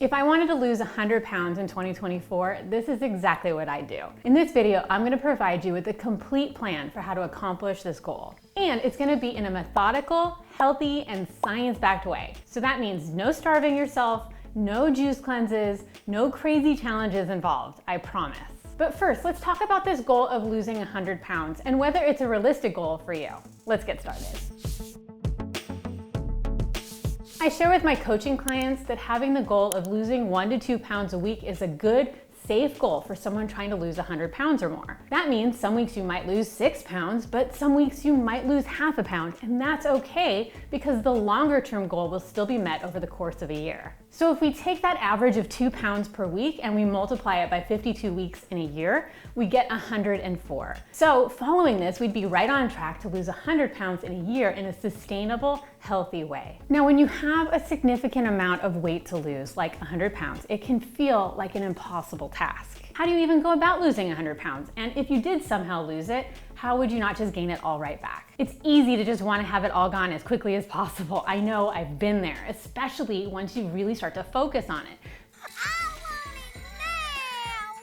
If I wanted to lose 100 pounds in 2024, this is exactly what I'd do. In this video, I'm gonna provide you with a complete plan for how to accomplish this goal. And it's gonna be in a methodical, healthy, and science-backed way. So that means no starving yourself, no juice cleanses, no crazy challenges involved, I promise. But first, let's talk about this goal of losing 100 pounds and whether it's a realistic goal for you. Let's get started. I share with my coaching clients that having the goal of losing 1 to 2 pounds a week is a good, safe goal for someone trying to lose 100 pounds or more. That means some weeks you might lose 6 pounds, but some weeks you might lose half a pound, and that's okay because the longer term goal will still be met over the course of a year. So if we take that average of 2 pounds per week and we multiply it by 52 weeks in a year, we get 104. So following this, we'd be right on track to lose 100 pounds in a year in a sustainable, healthy way. Now, when you have a significant amount of weight to lose, like 100 pounds, it can feel like an impossible task. How do you even go about losing 100 pounds? And if you did somehow lose it, how would you not just gain it all right back? It's easy to just want to have it all gone as quickly as possible. I know, I've been there, especially once you really start to focus on it.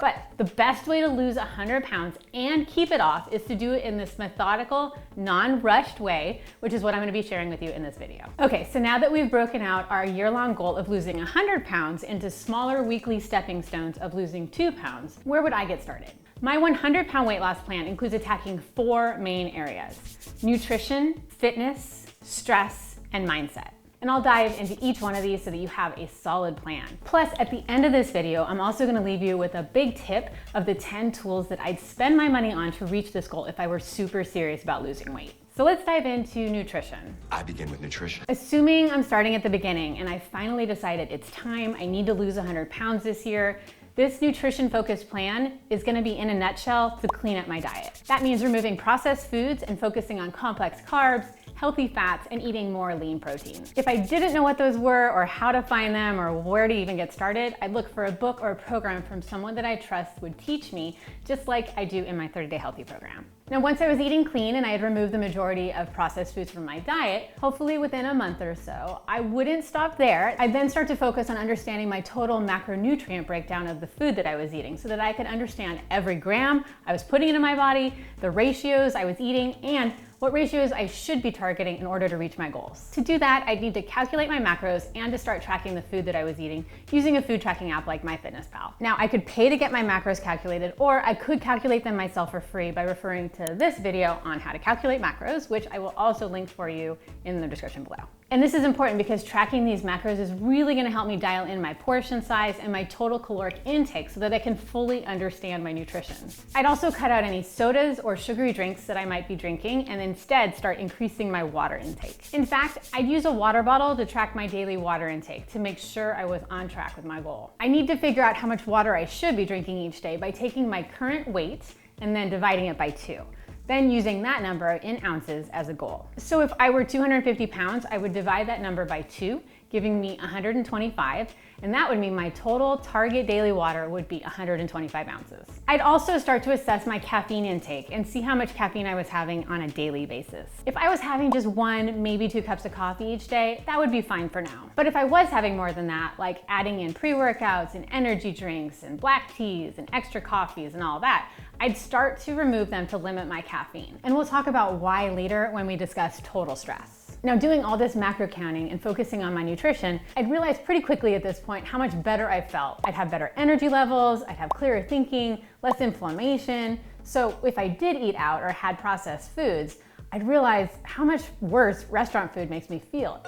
But the best way to lose 100 pounds and keep it off is to do it in this methodical, non-rushed way, which is what I'm gonna be sharing with you in this video. Okay, so now that we've broken out our year-long goal of losing 100 pounds into smaller weekly stepping stones of losing 2 pounds, where would I get started? My 100-pound weight loss plan includes attacking 4 main areas: nutrition, fitness, stress, and mindset. And I'll dive into each one of these so that you have a solid plan. Plus, at the end of this video, I'm also gonna leave you with a big tip of the 10 tools that I'd spend my money on to reach this goal if I were super serious about losing weight. So let's dive into nutrition. I begin with nutrition. Assuming I'm starting at the beginning and I finally decided it's time, I need to lose 100 pounds this year, this nutrition-focused plan is gonna be, in a nutshell, to clean up my diet. That means removing processed foods and focusing on complex carbs, healthy fats, and eating more lean protein. If I didn't know what those were or how to find them or where to even get started, I'd look for a book or a program from someone that I trust would teach me, just like I do in my 30-day healthy program. Now, once I was eating clean and I had removed the majority of processed foods from my diet, hopefully within a month or so, I wouldn't stop there. I'd then start to focus on understanding my total macronutrient breakdown of the food that I was eating so that I could understand every gram I was putting into my body, the ratios I was eating, and what ratios I should be targeting in order to reach my goals. To do that, I'd need to calculate my macros and to start tracking the food that I was eating using a food tracking app like MyFitnessPal. Now, I could pay to get my macros calculated, or I could calculate them myself for free by referring to this video on how to calculate macros, which I will also link for you in the description below. And this is important because tracking these macros is really gonna help me dial in my portion size and my total caloric intake so that I can fully understand my nutrition. I'd also cut out any sodas or sugary drinks that I might be drinking and instead start increasing my water intake. In fact, I'd use a water bottle to track my daily water intake to make sure I was on track with my goal. I need to figure out how much water I should be drinking each day by taking my current weight and then dividing it by 2. Then using that number in ounces as a goal. So if I were 250 pounds, I would divide that number by 2, giving me 125, and that would mean my total target daily water would be 125 ounces. I'd also start to assess my caffeine intake and see how much caffeine I was having on a daily basis. If I was having just 1, maybe 2 cups of coffee each day, that would be fine for now. But if I was having more than that, like adding in pre-workouts and energy drinks and black teas and extra coffees and all that, I'd start to remove them to limit my caffeine. And we'll talk about why later when we discuss total stress. Now, doing all this macro counting and focusing on my nutrition, I'd realize pretty quickly at this point how much better I felt. I'd have better energy levels, I'd have clearer thinking, less inflammation. So if I did eat out or had processed foods, I'd realize how much worse restaurant food makes me feel.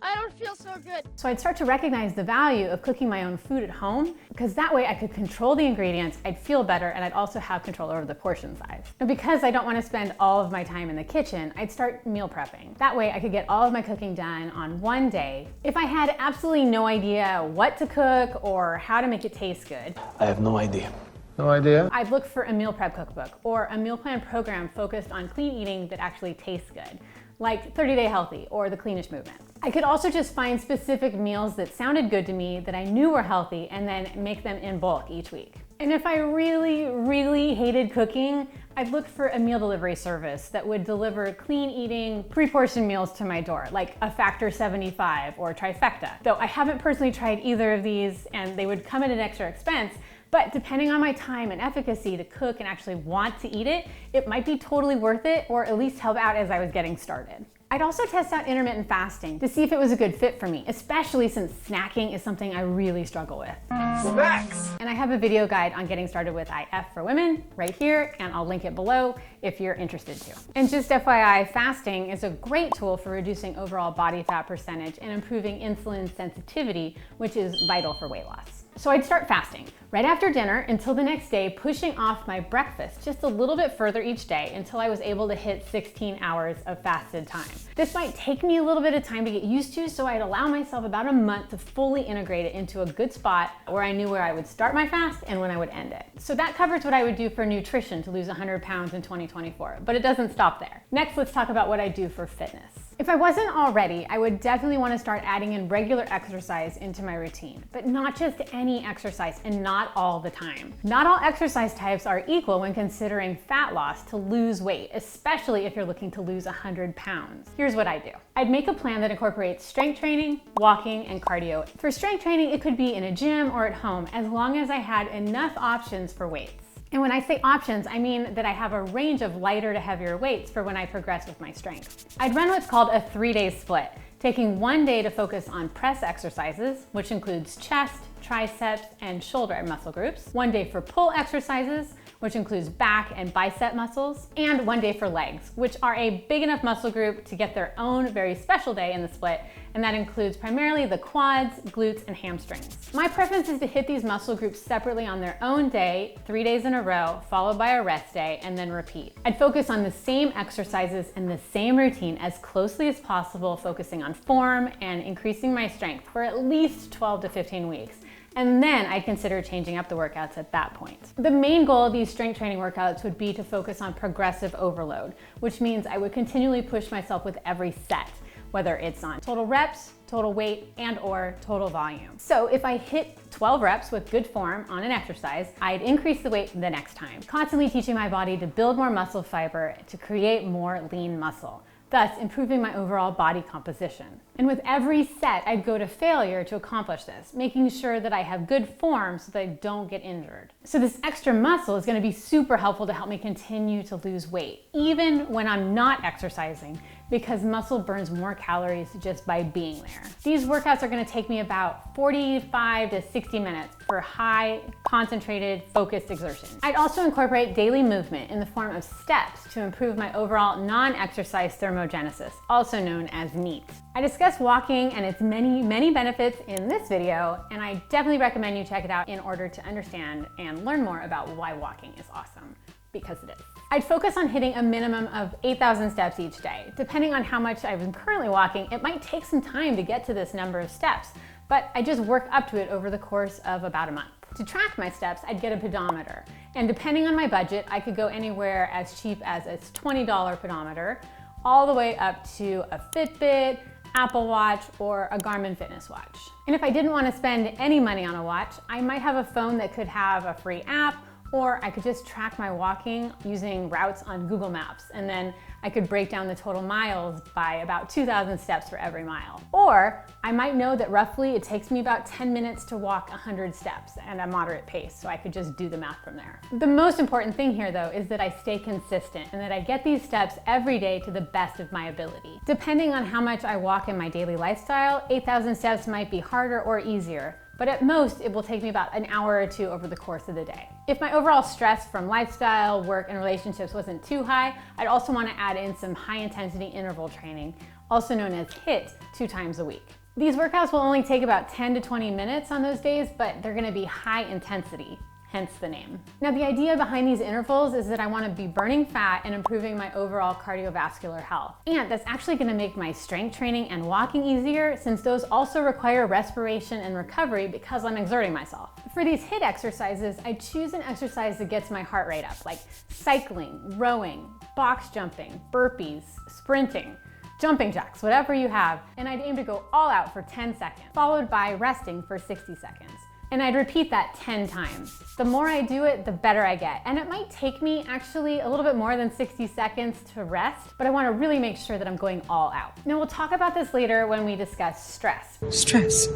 I don't feel so good. So I'd start to recognize the value of cooking my own food at home because that way I could control the ingredients, I'd feel better, and I'd also have control over the portion size. And because I don't want to spend all of my time in the kitchen, I'd start meal prepping. That way I could get all of my cooking done on one day. If I had absolutely no idea what to cook or how to make it taste good, I have no idea. No idea? I'd look for a meal prep cookbook or a meal plan program focused on clean eating that actually tastes good, like 30-day Healthy or the Cleanish movement. I could also just find specific meals that sounded good to me that I knew were healthy and then make them in bulk each week. And if I really, really hated cooking, I'd look for a meal delivery service that would deliver clean eating, pre-portioned meals to my door, like a Factor 75 or Trifecta. Though I haven't personally tried either of these and they would come at an extra expense, but depending on my time and efficacy to cook and actually want to eat it, it might be totally worth it or at least help out as I was getting started. I'd also test out intermittent fasting to see if it was a good fit for me, especially since snacking is something I really struggle with. Snacks! And I have a video guide on getting started with IF for women right here, and I'll link it below if you're interested too. And just FYI, fasting is a great tool for reducing overall body fat percentage and improving insulin sensitivity, which is vital for weight loss. So I'd start fasting right after dinner until the next day, pushing off my breakfast just a little bit further each day until I was able to hit 16 hours of fasted time. This might take me a little bit of time to get used to, so I'd allow myself about a month to fully integrate it into a good spot where I knew where I would start my fast and when I would end it. So that covers what I would do for nutrition to lose 100 pounds in 2024, but it doesn't stop there. Next, let's talk about what I do for fitness. If I wasn't already, I would definitely want to start adding in regular exercise into my routine, but not just any exercise and not all the time. Not all exercise types are equal when considering fat loss to lose weight, especially if you're looking to lose 100 pounds. Here's what I do. I'd make a plan that incorporates strength training, walking, and cardio. For strength training, it could be in a gym or at home, as long as I had enough options for weights. And when I say options, I mean that I have a range of lighter to heavier weights for when I progress with my strength. I'd run what's called a 3-day split, taking one day to focus on press exercises, which includes chest, triceps, and shoulder muscle groups, one day for pull exercises, which includes back and bicep muscles, and one day for legs, which are a big enough muscle group to get their own very special day in the split, and that includes primarily the quads, glutes, and hamstrings. My preference is to hit these muscle groups separately on their own day, 3 days in a row, followed by a rest day, and then repeat. I'd focus on the same exercises and the same routine as closely as possible, focusing on form and increasing my strength for at least 12 to 15 weeks. And then I'd consider changing up the workouts at that point. The main goal of these strength training workouts would be to focus on progressive overload, which means I would continually push myself with every set, whether it's on total reps, total weight, and/or total volume. So if I hit 12 reps with good form on an exercise, I'd increase the weight the next time, constantly teaching my body to build more muscle fiber to create more lean muscle, thus improving my overall body composition. And with every set, I'd go to failure to accomplish this, making sure that I have good form so that I don't get injured. So this extra muscle is gonna be super helpful to help me continue to lose weight, even when I'm not exercising, because muscle burns more calories just by being there. These workouts are gonna take me about 45 to 60 minutes for high, concentrated, focused exertion. I'd also incorporate daily movement in the form of steps to improve my overall non-exercise thermogenesis, also known as NEAT. I discuss walking and its many, many benefits in this video, and I definitely recommend you check it out in order to understand and learn more about why walking is awesome, because it is. I'd focus on hitting a minimum of 8,000 steps each day. Depending on how much I'm currently walking, it might take some time to get to this number of steps, but I just work up to it over the course of about a month. To track my steps, I'd get a pedometer, and depending on my budget, I could go anywhere as cheap as a $20 pedometer, all the way up to a Fitbit, Apple Watch, or a Garmin fitness watch. And if I didn't want to spend any money on a watch, I might have a phone that could have a free app, or I could just track my walking using routes on Google Maps, and then I could break down the total miles by about 2,000 steps for every mile. Or I might know that roughly it takes me about 10 minutes to walk 100 steps at a moderate pace, so I could just do the math from there. The most important thing here though is that I stay consistent and that I get these steps every day to the best of my ability. Depending on how much I walk in my daily lifestyle, 8,000 steps might be harder or easier, but at most it will take me about an hour or two over the course of the day. If my overall stress from lifestyle, work, and relationships wasn't too high, I'd also want to add in some high intensity interval training, also known as HIIT, 2 times a week. These workouts will only take about 10 to 20 minutes on those days, but they're going to be high intensity, hence the name. Now the idea behind these intervals is that I want to be burning fat and improving my overall cardiovascular health. And that's actually going to make my strength training and walking easier, since those also require respiration and recovery because I'm exerting myself. For these HIIT exercises, I choose an exercise that gets my heart rate up, like cycling, rowing, box jumping, burpees, sprinting, jumping jacks, whatever you have, and I'd aim to go all out for 10 seconds, followed by resting for 60 seconds. And I'd repeat that 10 times. The more I do it, the better I get. And it might take me actually a little bit more than 60 seconds to rest, but I wanna really make sure that I'm going all out. Now we'll talk about this later when we discuss stress. Stress.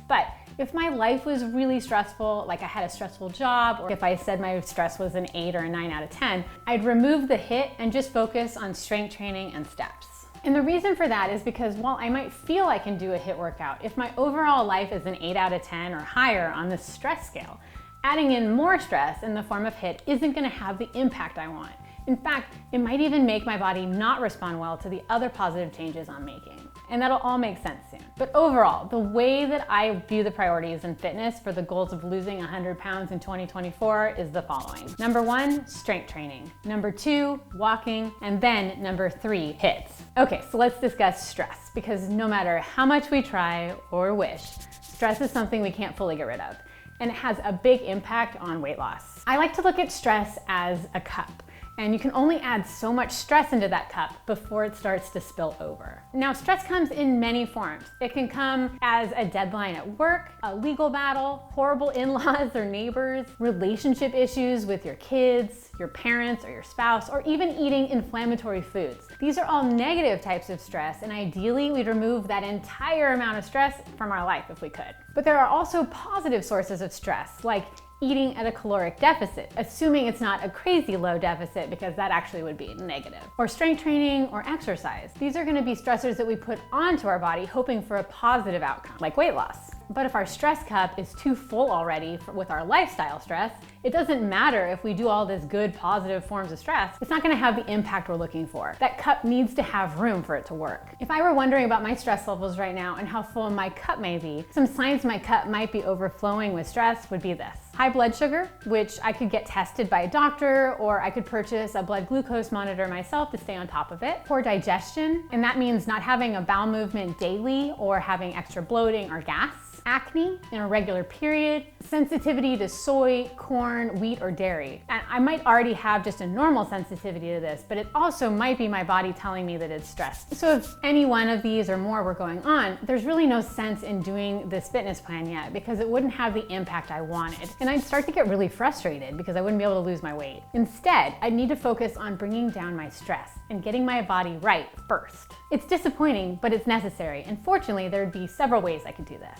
But if my life was really stressful, like I had a stressful job, or if I said my stress was an 8 or a 9 out of 10, I'd remove the HIIT and just focus on strength training and steps. And the reason for that is because while I might feel I can do a HIIT workout, if my overall life is an 8 out of 10 or higher on the stress scale, adding in more stress in the form of HIIT isn't gonna have the impact I want. In fact, it might even make my body not respond well to the other positive changes I'm making. And that'll all make sense soon. But overall, the way that I view the priorities in fitness for the goals of losing 100 pounds in 2024 is the following. Number 1, strength training. Number 2, walking. And then number 3, HIITs. Okay, so let's discuss stress, because no matter how much we try or wish, stress is something we can't fully get rid of. And it has a big impact on weight loss. I like to look at stress as a cup. And you can only add so much stress into that cup before it starts to spill over. Now, stress comes in many forms. It can come as a deadline at work, a legal battle, horrible in-laws or neighbors, relationship issues with your kids, your parents or your spouse, or even eating inflammatory foods. These are all negative types of stress, and ideally we'd remove that entire amount of stress from our life if we could. But there are also positive sources of stress, like eating at a caloric deficit, assuming it's not a crazy low deficit, because that actually would be negative. Or strength training or exercise. These are gonna be stressors that we put onto our body hoping for a positive outcome, like weight loss. But if our stress cup is too full already with our lifestyle stress, it doesn't matter if we do all this good positive forms of stress, it's not gonna have the impact we're looking for. That cup needs to have room for it to work. If I were wondering about my stress levels right now and how full my cup may be, some signs my cup might be overflowing with stress would be this. High blood sugar, which I could get tested by a doctor, or I could purchase a blood glucose monitor myself to stay on top of it. Poor digestion, and that means not having a bowel movement daily or having extra bloating or gas. Acne, an irregular period, sensitivity to soy, corn, wheat, or dairy. And I might already have just a normal sensitivity to this, but it also might be my body telling me that it's stressed. So if any one of these or more were going on, there's really no sense in doing this fitness plan yet, because it wouldn't have the impact I wanted. And I'd start to get really frustrated because I wouldn't be able to lose my weight. Instead, I'd need to focus on bringing down my stress and getting my body right first. It's disappointing, but it's necessary. And fortunately, there'd be several ways I could do this.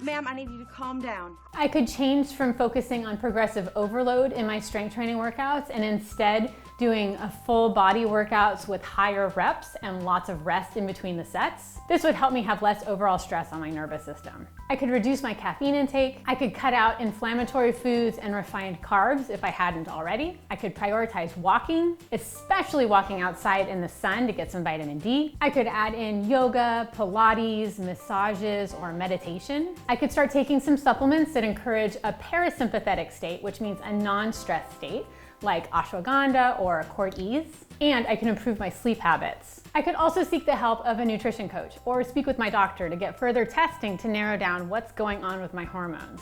Ma'am, I need you to calm down. I could change from focusing on progressive overload in my strength training workouts and instead doing a full body workouts with higher reps and lots of rest in between the sets. This would help me have less overall stress on my nervous system. I could reduce my caffeine intake. I could cut out inflammatory foods and refined carbs if I hadn't already. I could prioritize walking, especially walking outside in the sun to get some vitamin D. I could add in yoga, Pilates, massages, or meditation. I could start taking some supplements that encourage a parasympathetic state, which means a non-stress state, like ashwagandha or Cort-Ease, and I can improve my sleep habits. I could also seek the help of a nutrition coach or speak with my doctor to get further testing to narrow down what's going on with my hormones.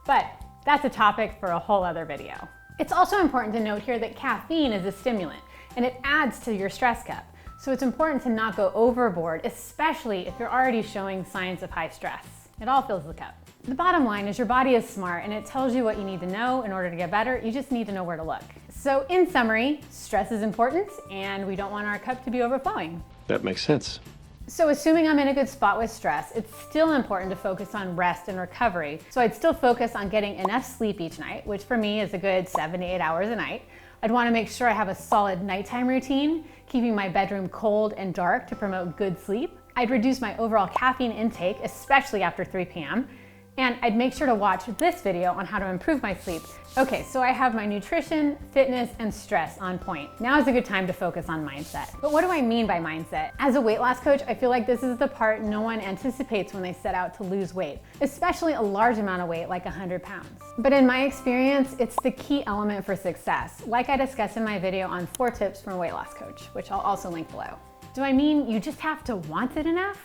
But that's a topic for a whole other video. It's also important to note here that caffeine is a stimulant and it adds to your stress cup. So it's important to not go overboard, especially if you're already showing signs of high stress. It all fills the cup. The bottom line is your body is smart and it tells you what you need to know in order to get better. You just need to know where to look. So in summary, stress is important and we don't want our cup to be overflowing. That makes sense. So assuming I'm in a good spot with stress, it's still important to focus on rest and recovery. So I'd still focus on getting enough sleep each night, which for me is a good 7 to 8 hours a night. I'd want to make sure I have a solid nighttime routine, keeping my bedroom cold and dark to promote good sleep. I'd reduce my overall caffeine intake, especially after 3 p.m. And I'd make sure to watch this video on how to improve my sleep. Okay, so I have my nutrition, fitness, and stress on point. Now is a good time to focus on mindset. But what do I mean by mindset? As a weight loss coach, I feel like this is the part no one anticipates when they set out to lose weight, especially a large amount of weight like 100 pounds. But in my experience, it's the key element for success, like I discussed in my video on 4 tips from a weight loss coach, which I'll also link below. Do I mean you just have to want it enough?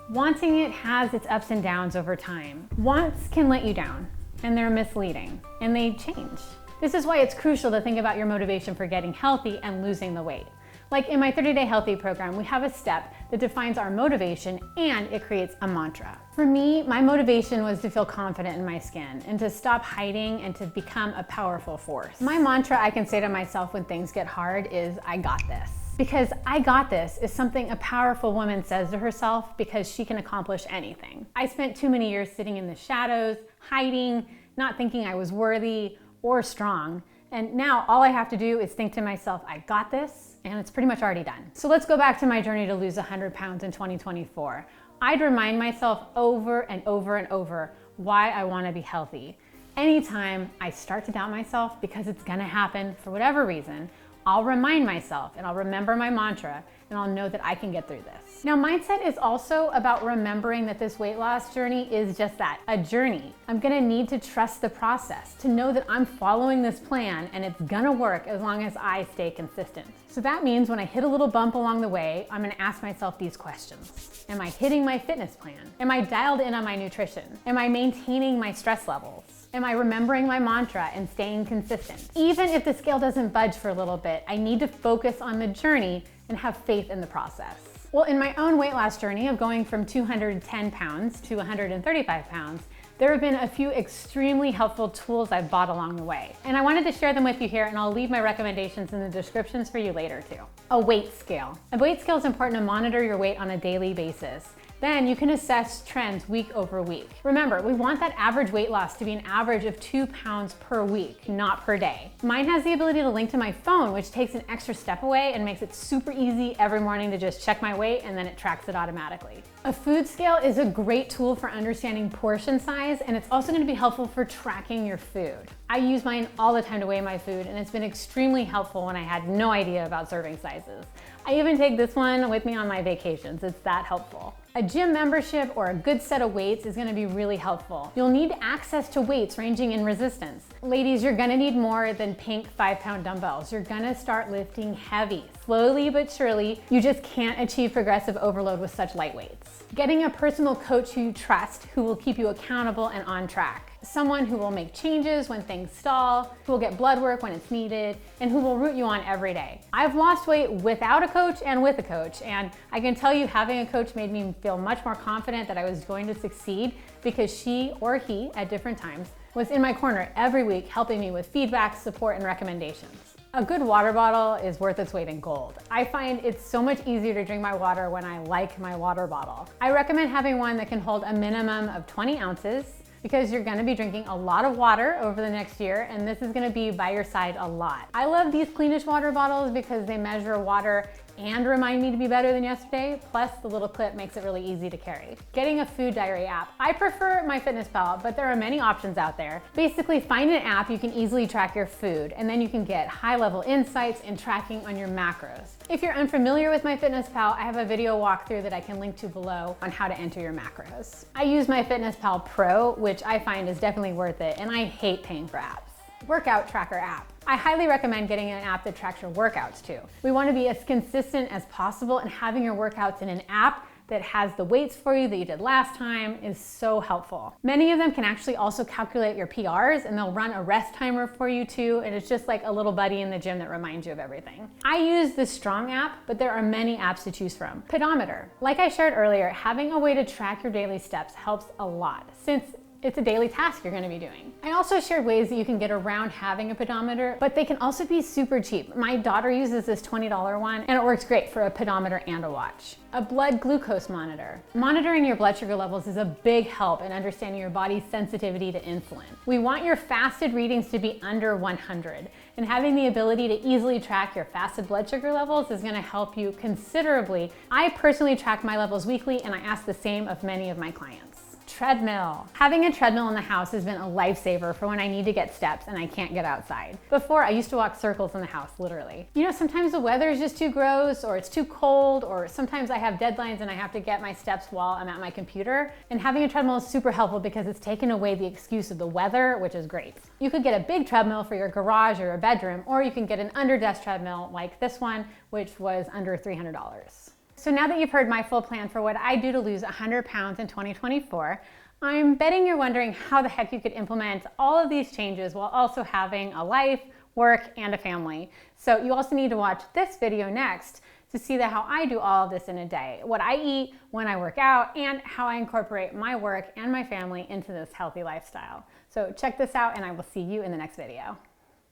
Wanting it has its ups and downs over time. Wants can let you down, and they're misleading, and they change. This is why it's crucial to think about your motivation for getting healthy and losing the weight. Like in my 30-day healthy program, we have a step that defines our motivation and it creates a mantra. For me, my motivation was to feel confident in my skin and to stop hiding and to become a powerful force. My mantra I can say to myself when things get hard is, I got this. Because I got this is something a powerful woman says to herself because she can accomplish anything. I spent too many years sitting in the shadows, hiding, not thinking I was worthy or strong. And now all I have to do is think to myself, I got this, and it's pretty much already done. So let's go back to my journey to lose 100 pounds in 2024. I'd remind myself over and over and over why I want to be healthy. Anytime I start to doubt myself because it's gonna happen for whatever reason, I'll remind myself and I'll remember my mantra and I'll know that I can get through this. Now, mindset is also about remembering that this weight loss journey is just that, a journey. I'm gonna need to trust the process, to know that I'm following this plan and it's gonna work as long as I stay consistent. So that means when I hit a little bump along the way, I'm gonna ask myself these questions. Am I hitting my fitness plan? Am I dialed in on my nutrition? Am I maintaining my stress levels? Am I remembering my mantra and staying consistent? Even if the scale doesn't budge for a little bit, I need to focus on the journey and have faith in the process. Well, in my own weight loss journey of going from 210 pounds to 135 pounds, there have been a few extremely helpful tools I've bought along the way. And I wanted to share them with you here, and I'll leave my recommendations in the descriptions for you later too. A weight scale. A weight scale is important to monitor your weight on a daily basis. Then you can assess trends week over week. Remember, we want that average weight loss to be an average of 2 pounds per week, not per day. Mine has the ability to link to my phone, which takes an extra step away and makes it super easy every morning to just check my weight and then it tracks it automatically. A food scale is a great tool for understanding portion size, and it's also going to be helpful for tracking your food. I use mine all the time to weigh my food, and it's been extremely helpful when I had no idea about serving sizes. I even take this one with me on my vacations. It's that helpful. A gym membership or a good set of weights is going to be really helpful. You'll need access to weights ranging in resistance. Ladies, you're going to need more than pink 5-pound dumbbells. You're going to start lifting heavy. Slowly but surely, you just can't achieve progressive overload with such light weights. Getting a personal coach who you trust, who will keep you accountable and on track. Someone who will make changes when things stall, who will get blood work when it's needed, and who will root you on every day. I've lost weight without a coach and with a coach, and I can tell you having a coach made me feel much more confident that I was going to succeed because she or he, at different times, was in my corner every week helping me with feedback, support, and recommendations. A good water bottle is worth its weight in gold. I find it's so much easier to drink my water when I like my water bottle. I recommend having one that can hold a minimum of 20 ounces, because you're gonna be drinking a lot of water over the next year, and this is gonna be by your side a lot. I love these Cleanish water bottles because they measure water and remind me to be better than yesterday, plus the little clip makes it really easy to carry. Getting a food diary app. I prefer MyFitnessPal, but there are many options out there. Basically, find an app you can easily track your food, and then you can get high-level insights and tracking on your macros. If you're unfamiliar with MyFitnessPal, I have a video walkthrough that I can link to below on how to enter your macros. I use MyFitnessPal Pro, which I find is definitely worth it, and I hate paying for apps. Workout tracker app. I highly recommend getting an app that tracks your workouts too. We want to be as consistent as possible, and having your workouts in an app that has the weights for you that you did last time is so helpful. Many of them can actually also calculate your PRs, and they'll run a rest timer for you too, and it's just like a little buddy in the gym that reminds you of everything. I use the Strong app, but there are many apps to choose from. Pedometer. Like I shared earlier, having a way to track your daily steps helps a lot, since it's a daily task you're gonna be doing. I also shared ways that you can get around having a pedometer, but they can also be super cheap. My daughter uses this $20 one, and it works great for a pedometer and a watch. A blood glucose monitor. Monitoring your blood sugar levels is a big help in understanding your body's sensitivity to insulin. We want your fasted readings to be under 100, and having the ability to easily track your fasted blood sugar levels is gonna help you considerably. I personally track my levels weekly, and I ask the same of many of my clients. Treadmill. Having a treadmill in the house has been a lifesaver for when I need to get steps and I can't get outside. Before, I used to walk circles in the house, literally. You know, sometimes the weather is just too gross, or it's too cold, or sometimes I have deadlines and I have to get my steps while I'm at my computer. And having a treadmill is super helpful because it's taken away the excuse of the weather, which is great. You could get a big treadmill for your garage or your bedroom, or you can get an under-desk treadmill like this one, which was under $300. So now that you've heard my full plan for what I do to lose 100 pounds in 2024, I'm betting you're wondering how the heck you could implement all of these changes while also having a life, work, and a family. So you also need to watch this video next to see how I do all of this in a day, what I eat, when I work out, and how I incorporate my work and my family into this healthy lifestyle. So check this out, and I will see you in the next video.